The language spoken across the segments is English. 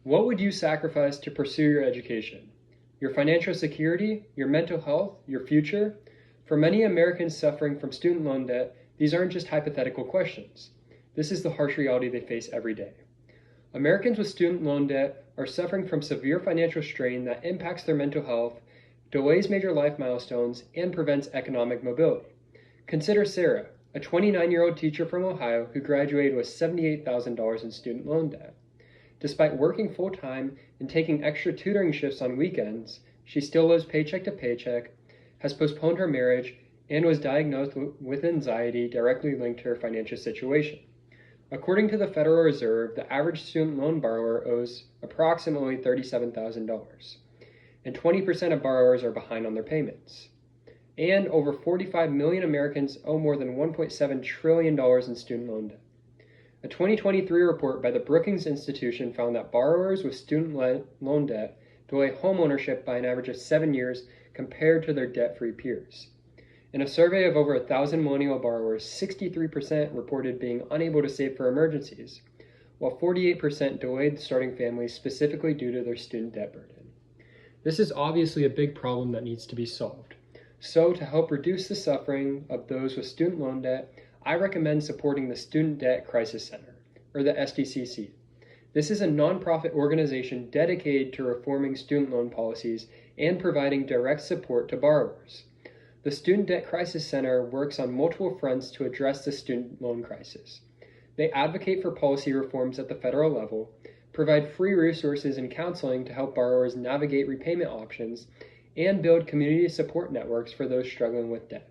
What would you sacrifice to pursue your education? Your financial security, your mental health, your future? For many Americans suffering from student loan debt, these aren't just hypothetical questions. This is the harsh reality they face every day. Americans with student loan debt are suffering from severe financial strain that impacts their mental health, delays major life milestones, and prevents economic mobility. Consider Sarah, a 29-year-old teacher from Ohio who graduated with $78,000 in student loan debt. Despite working full-time and taking extra tutoring shifts on weekends, she still lives paycheck to paycheck, has postponed her marriage, and was diagnosed with anxiety directly linked to her financial situation. According to the Federal Reserve, the average student loan borrower owes approximately $37,000, and 20% of borrowers are behind on their payments. And over 45 million Americans owe more than $1.7 trillion in student loan debt. A 2023 report by the Brookings Institution found that borrowers with student loan debt delay homeownership by an average of 7 years compared to their debt-free peers. In a survey of over 1,000 millennial borrowers, 63% reported being unable to save for emergencies, while 48% delayed starting families specifically due to their student debt burden. This is obviously a big problem that needs to be solved. So, to help reduce the suffering of those with student loan debt, I recommend supporting the Student Debt Crisis Center, or the SDCC. This is a nonprofit organization dedicated to reforming student loan policies and providing direct support to borrowers. The Student Debt Crisis Center works on multiple fronts to address the student loan crisis. They advocate for policy reforms at the federal level, provide free resources and counseling to help borrowers navigate repayment options, and build community support networks for those struggling with debt.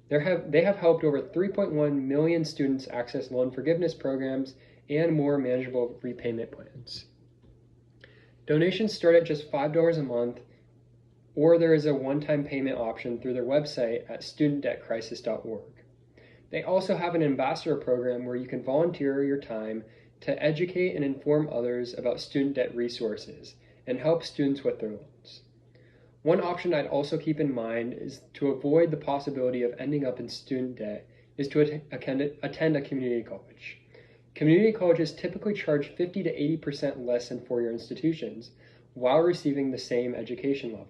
They have helped over 3.1 million students access loan forgiveness programs and more manageable repayment plans. Donations start at just $5 a month, or there is a one-time payment option through their website at studentdebtcrisis.org. They also have an ambassador program where you can volunteer your time to educate and inform others about student debt resources and help students with their loans. One option I'd also keep in mind is to avoid the possibility of ending up in student debt is to attend a community college. Community colleges typically charge 50 to 80% less than four-year institutions while receiving the same education level.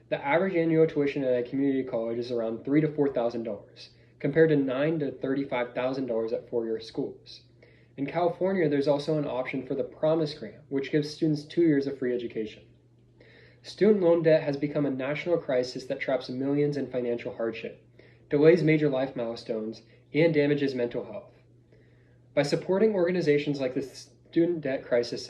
The average annual tuition at a community college is around $3,000 to $4,000, compared to $9,000 to $35,000 at four-year schools. In California, there's also an option for the Promise Grant, which gives students 2 years of free education. Student loan debt has become a national crisis that traps millions in financial hardship, delays major life milestones, and damages mental health. By supporting organizations like the Student Debt Crisis Center,